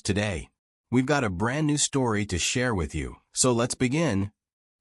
today. We've got a brand new story to share with you, so let's begin.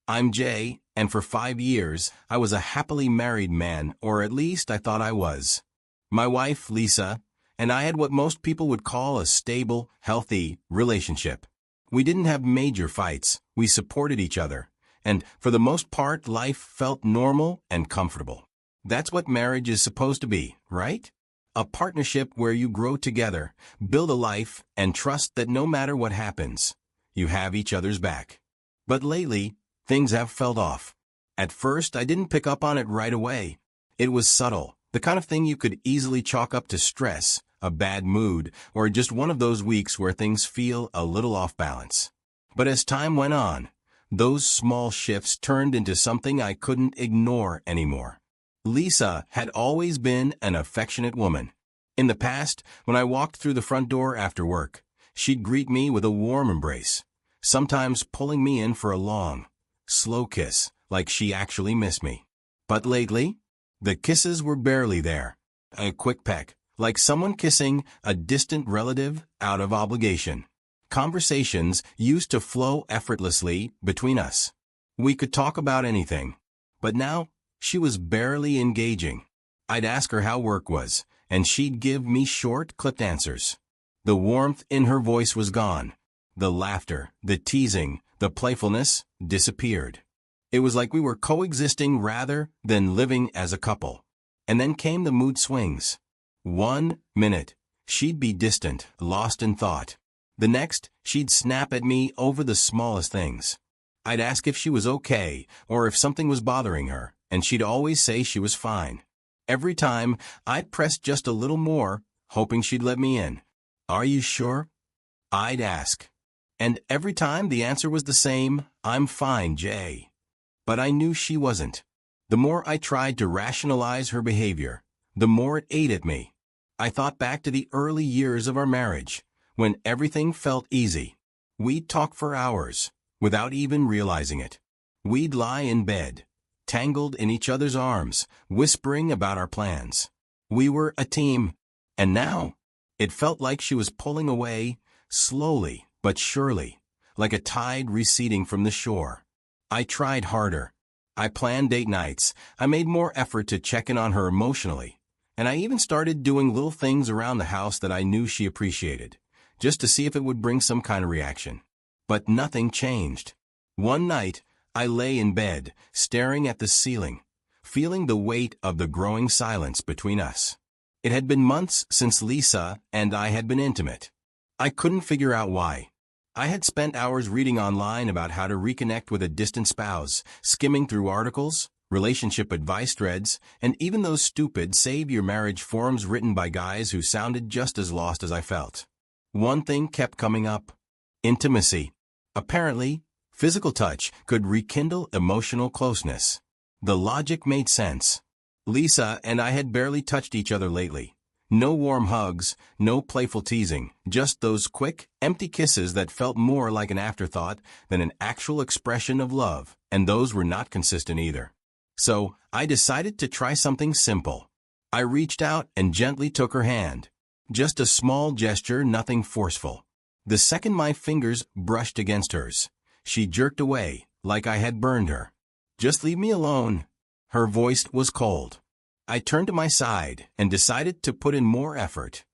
I'm Jay, and for 5 years, I was a happily married man, or at least I thought I was. My wife, Lisa, and I had what most people would call a stable, healthy relationship. We didn't have major fights, we supported each other, and for the most part, life felt normal and comfortable. That's what marriage is supposed to be, right? A partnership where you grow together, build a life, and trust that no matter what happens, you have each other's back. But lately, things have felt off. At first, I didn't pick up on it right away. It was subtle, the kind of thing you could easily chalk up to stress, a bad mood, or just one of those weeks where things feel a little off balance. But as time went on, those small shifts turned into something I couldn't ignore anymore. Lisa had always been an affectionate woman. In the past, when I walked through the front door after work, she'd greet me with a warm embrace, sometimes pulling me in for a long, slow kiss, like she actually missed me. But lately, the kisses were barely there. A quick peck, like someone kissing a distant relative out of obligation. Conversations used to flow effortlessly between us. We could talk about anything. But now, she was barely engaging. I'd ask her how work was, and she'd give me short, clipped answers. The warmth in her voice was gone. The laughter, the teasing, the playfulness disappeared. It was like we were coexisting rather than living as a couple. And then came the mood swings. 1 minute, she'd be distant, lost in thought. The next, she'd snap at me over the smallest things. I'd ask if she was okay, or if something was bothering her, and she'd always say she was fine. Every time, I'd press just a little more, hoping she'd let me in. "Are you sure?" I'd ask. And every time the answer was the same, "I'm fine, Jay." But I knew she wasn't. The more I tried to rationalize her behavior, the more it ate at me. I thought back to the early years of our marriage, when everything felt easy. We'd talk for hours, without even realizing it. We'd lie in bed, tangled in each other's arms, whispering about our plans. We were a team. And now, it felt like she was pulling away, slowly but surely, like a tide receding from the shore. I tried harder. I planned date nights. I made more effort to check in on her emotionally. And I even started doing little things around the house that I knew she appreciated, just to see if it would bring some kind of reaction. But nothing changed. One night, I lay in bed, staring at the ceiling, feeling the weight of the growing silence between us. It had been months since Lisa and I had been intimate. I couldn't figure out why. I had spent hours reading online about how to reconnect with a distant spouse, skimming through articles, relationship advice threads, and even those stupid Save Your Marriage forums written by guys who sounded just as lost as I felt. One thing kept coming up: intimacy. Apparently, physical touch could rekindle emotional closeness. The logic made sense. Lisa and I had barely touched each other lately. No warm hugs, no playful teasing, just those quick, empty kisses that felt more like an afterthought than an actual expression of love, and those were not consistent either. So, I decided to try something simple. I reached out and gently took her hand. Just a small gesture, nothing forceful. The second my fingers brushed against hers, she jerked away, like I had burned her. "Just leave me alone." Her voice was cold. I turned to my side and decided to put in more effort.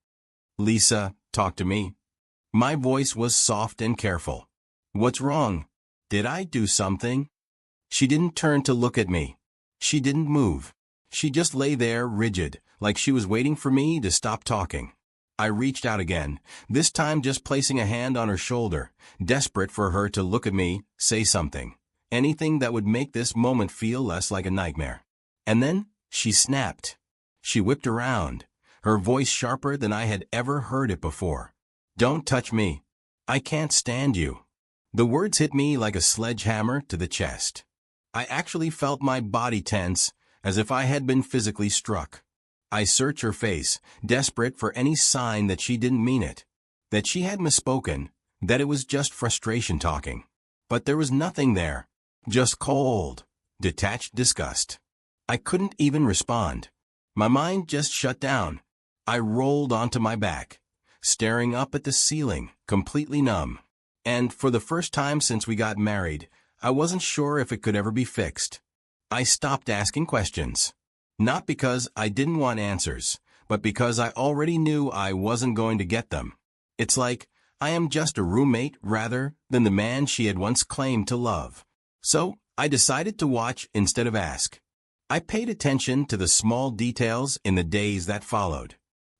"Lisa, talk to me." My voice was soft and careful. "What's wrong? Did I do something?" She didn't turn to look at me. She didn't move. She just lay there rigid, like she was waiting for me to stop talking. I reached out again, this time just placing a hand on her shoulder, desperate for her to look at me, say something. Anything that would make this moment feel less like a nightmare. And then, she snapped. She whipped around, her voice sharper than I had ever heard it before. "Don't touch me. I can't stand you." The words hit me like a sledgehammer to the chest. I actually felt my body tense, as if I had been physically struck. I searched her face, desperate for any sign that she didn't mean it, that she had misspoken, that it was just frustration talking. But there was nothing there, just cold, detached disgust. I couldn't even respond. My mind just shut down. I rolled onto my back, staring up at the ceiling, completely numb. And for the first time since we got married, I wasn't sure if it could ever be fixed. I stopped asking questions. Not because I didn't want answers, but because I already knew I wasn't going to get them. It's like I am just a roommate rather than the man she had once claimed to love. So I decided to watch instead of ask. I paid attention to the small details in the days that followed.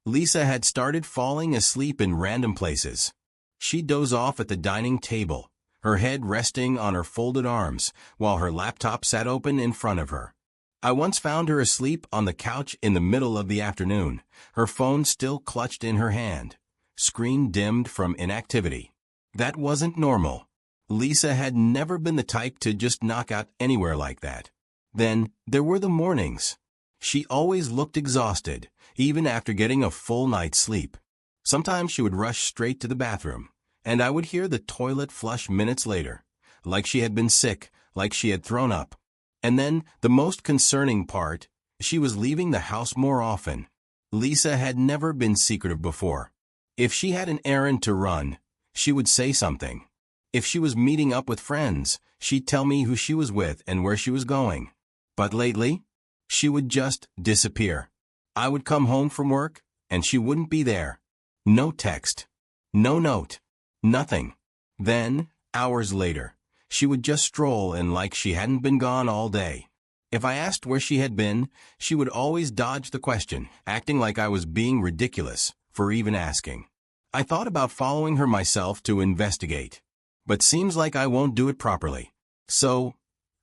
Lisa had started falling asleep in random places. She'd doze off at the dining table, her head resting on her folded arms, while her laptop sat open in front of her. I once found her asleep on the couch in the middle of the afternoon, her phone still clutched in her hand, screen dimmed from inactivity. That wasn't normal. Lisa had never been the type to just knock out anywhere like that. Then, there were the mornings. She always looked exhausted, even after getting a full night's sleep. Sometimes she would rush straight to the bathroom, and I would hear the toilet flush minutes later, like she had been sick, like she had thrown up. And then, the most concerning part, she was leaving the house more often. Lisa had never been secretive before. If she had an errand to run, she would say something. If she was meeting up with friends, she'd tell me who she was with and where she was going. But lately, she would just disappear. I would come home from work, and she wouldn't be there. No text. No note. Nothing. Then, hours later, she would just stroll in like she hadn't been gone all day. If I asked where she had been, she would always dodge the question, acting like I was being ridiculous for even asking. I thought about following her myself to investigate, but seems like I won't do it properly. So,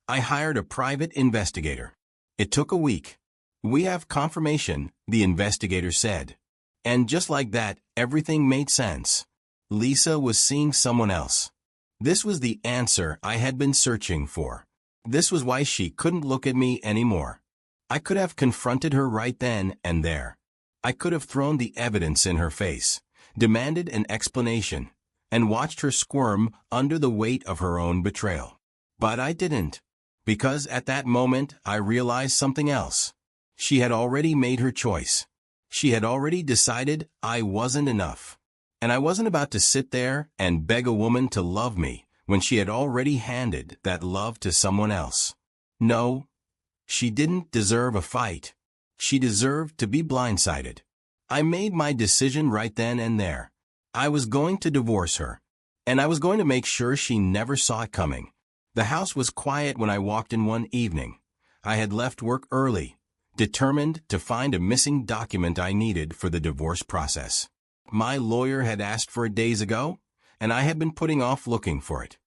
I hired a private investigator. It took a week. "We have confirmation," the investigator said. And just like that, everything made sense. Lisa was seeing someone else. This was the answer I had been searching for. This was why she couldn't look at me anymore. I could have confronted her right then and there. I could have thrown the evidence in her face, demanded an explanation, and watched her squirm under the weight of her own betrayal. But I didn't. Because at that moment I realized something else. She had already made her choice. She had already decided I wasn't enough. And I wasn't about to sit there and beg a woman to love me when she had already handed that love to someone else. No, she didn't deserve a fight. She deserved to be blindsided. I made my decision right then and there. I was going to divorce her, and I was going to make sure she never saw it coming. The house was quiet when I walked in one evening. I had left work early, determined to find a missing document I needed for the divorce process. My lawyer had asked for it days ago, and I had been putting off looking for it.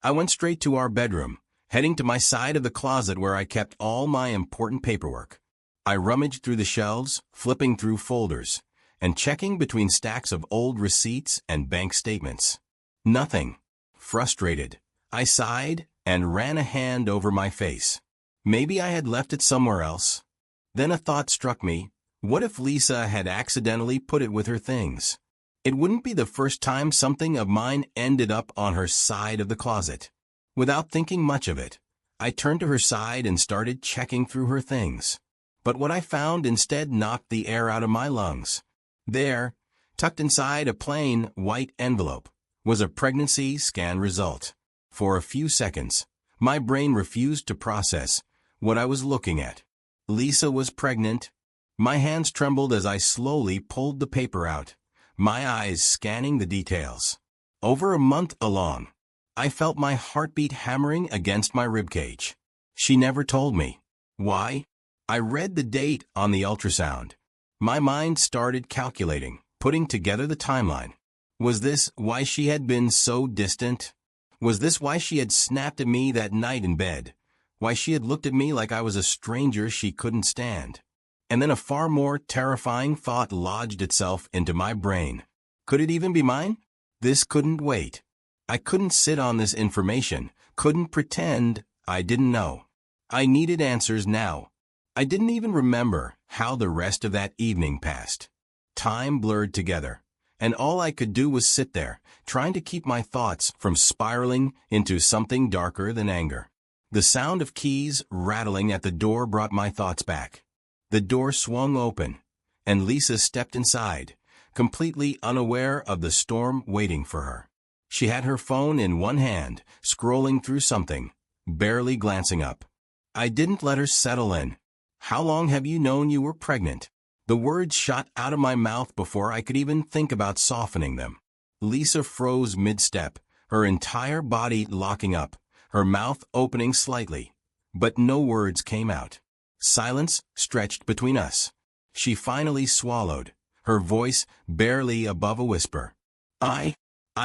I went straight to our bedroom, heading to my side of the closet where I kept all my important paperwork. I rummaged through the shelves, flipping through folders, and checking between stacks of old receipts and bank statements. Nothing. Frustrated, I sighed and ran a hand over my face. Maybe I had left it somewhere else. Then a thought struck me. What if Lisa had accidentally put it with her things? It wouldn't be the first time something of mine ended up on her side of the closet. Without thinking much of it, I turned to her side and started checking through her things. But what I found instead knocked the air out of my lungs. There, tucked inside a plain, white envelope, was a pregnancy scan result. For a few seconds, my brain refused to process what I was looking at. Lisa was pregnant. My hands trembled as I slowly pulled the paper out, my eyes scanning the details. Over a month along, I felt my heartbeat hammering against my ribcage. She never told me. Why? I read the date on the ultrasound. My mind started calculating, putting together the timeline. Was this why she had been so distant? Was this why she had snapped at me that night in bed? Why she had looked at me like I was a stranger she couldn't stand? And then a far more terrifying thought lodged itself into my brain. Could it even be mine? This couldn't wait. I couldn't sit on this information, couldn't pretend I didn't know. I needed answers now. I didn't even remember how the rest of that evening passed. Time blurred together, and all I could do was sit there, trying to keep my thoughts from spiraling into something darker than anger. The sound of keys rattling at the door brought my thoughts back. The door swung open, and Lisa stepped inside, completely unaware of the storm waiting for her. She had her phone in one hand, scrolling through something, barely glancing up. I didn't let her settle in. "How long have you known you were pregnant?" The words shot out of my mouth before I could even think about softening them. Lisa froze mid-step, her entire body locking up, her mouth opening slightly. But no words came out. Silence stretched between us. She finally swallowed, her voice barely above a whisper. I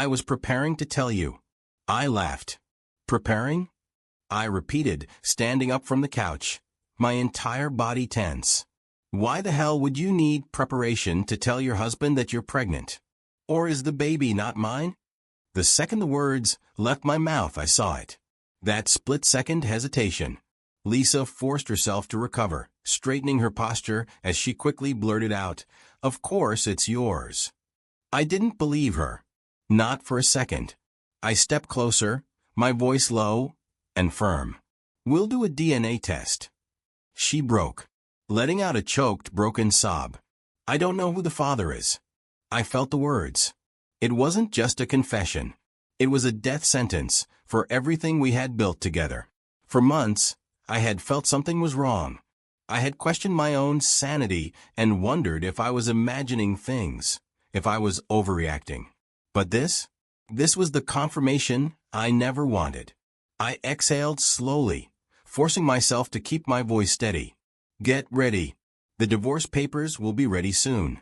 was preparing to tell you." I laughed. "Preparing?" I repeated, standing up from the couch, my entire body tense. "Why the hell would you need preparation to tell your husband that you're pregnant? Or is the baby not mine?" The second the words left my mouth, I saw it. That split-second hesitation. Lisa forced herself to recover, straightening her posture as she quickly blurted out, "Of course it's yours." I didn't believe her. Not for a second. I stepped closer, my voice low and firm. "We'll do a DNA test." She broke, letting out a choked, broken sob. "I don't know who the father is." I felt the words. It wasn't just a confession. It was a death sentence for everything we had built together. For months, I had felt something was wrong. I had questioned my own sanity and wondered if I was imagining things, if I was overreacting. But this was the confirmation I never wanted. I exhaled slowly, forcing myself to keep my voice steady. "Get ready. The divorce papers will be ready soon."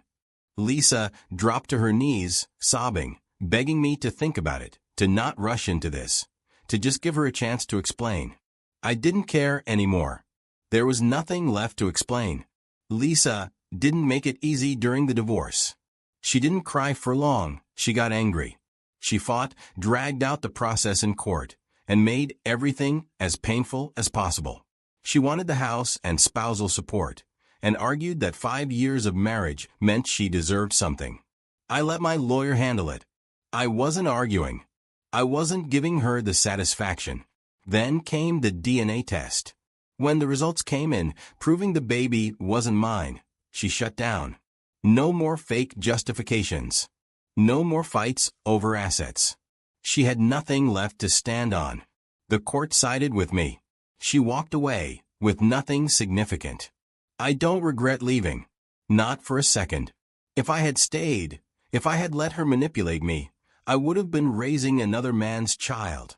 Lisa dropped to her knees, sobbing, begging me to think about it, to not rush into this, to just give her a chance to explain. I didn't care anymore. There was nothing left to explain. Lisa didn't make it easy during the divorce. She didn't cry for long. She got angry. She fought, dragged out the process in court, and made everything as painful as possible. She wanted the house and spousal support, and argued that 5 years of marriage meant she deserved something. I let my lawyer handle it. I wasn't arguing. I wasn't giving her the satisfaction. Then came the DNA test. When the results came in, proving the baby wasn't mine, she shut down. No more fake justifications. No more fights over assets. She had nothing left to stand on. The court sided with me. She walked away, with nothing significant. I don't regret leaving. Not for a second. If I had stayed, if I had let her manipulate me, I would have been raising another man's child,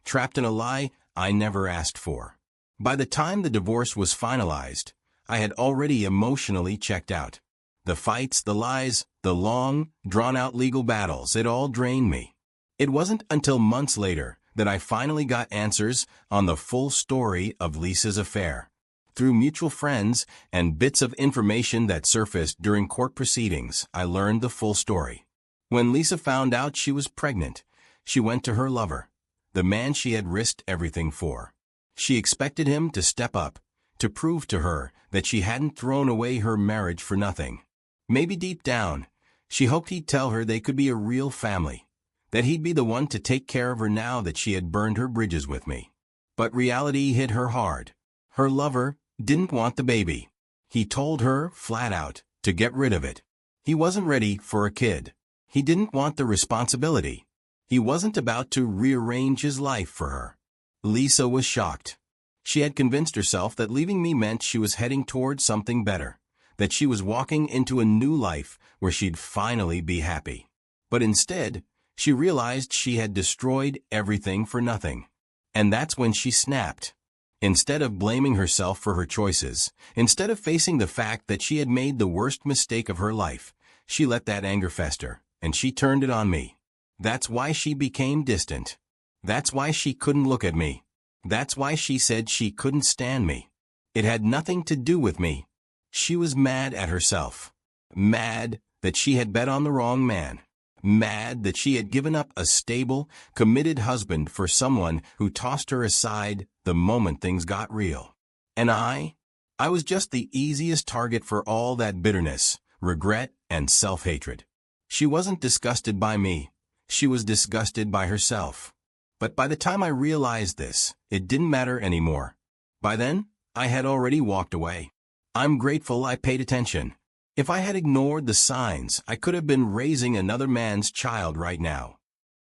trapped in a lie I never asked for. By the time the divorce was finalized, I had already emotionally checked out. The fights, the lies, the long, drawn-out legal battles, it all drained me. It wasn't until months later that I finally got answers on the full story of Lisa's affair. Through mutual friends and bits of information that surfaced during court proceedings, I learned the full story. When Lisa found out she was pregnant, she went to her lover, the man she had risked everything for. She expected him to step up, to prove to her that she hadn't thrown away her marriage for nothing. Maybe deep down, she hoped he'd tell her they could be a real family, that he'd be the one to take care of her now that she had burned her bridges with me. But reality hit her hard. Her lover didn't want the baby. He told her, flat out, to get rid of it. He wasn't ready for a kid. He didn't want the responsibility. He wasn't about to rearrange his life for her. Lisa was shocked. She had convinced herself that leaving me meant she was heading toward something better, that she was walking into a new life where she'd finally be happy. But instead, she realized she had destroyed everything for nothing. And that's when she snapped. Instead of blaming herself for her choices, instead of facing the fact that she had made the worst mistake of her life, she let that anger fester, and she turned it on me. That's why she became distant. That's why she couldn't look at me. That's why she said she couldn't stand me. It had nothing to do with me. She was mad at herself. Mad that she had bet on the wrong man. Mad that she had given up a stable, committed husband for someone who tossed her aside the moment things got real. And I was just the easiest target for all that bitterness, regret, and self-hatred. She wasn't disgusted by me. She was disgusted by herself. But by the time I realized this, it didn't matter anymore. By then, I had already walked away. I'm grateful I paid attention. If I had ignored the signs, I could have been raising another man's child right now.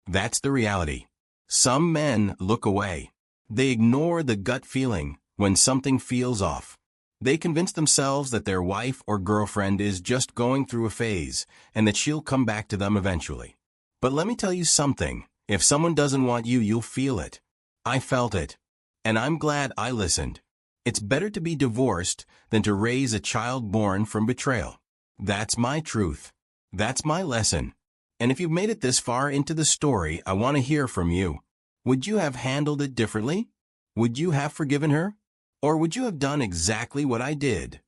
That's the reality. Some men look away. They ignore the gut feeling when something feels off. They convince themselves that their wife or girlfriend is just going through a phase and that she'll come back to them eventually. But let me tell you something. If someone doesn't want you, you'll feel it. I felt it. And I'm glad I listened. It's better to be divorced than to raise a child born from betrayal. That's my truth. That's my lesson. And if you've made it this far into the story, I want to hear from you. Would you have handled it differently? Would you have forgiven her? Or would you have done exactly what I did?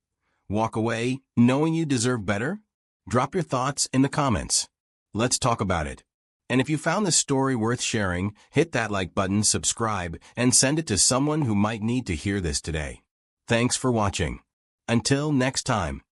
Walk away knowing you deserve better? Drop your thoughts in the comments. Let's talk about it. And if you found this story worth sharing, hit that like button, subscribe, and send it to someone who might need to hear this today. Thanks for watching. Until next time.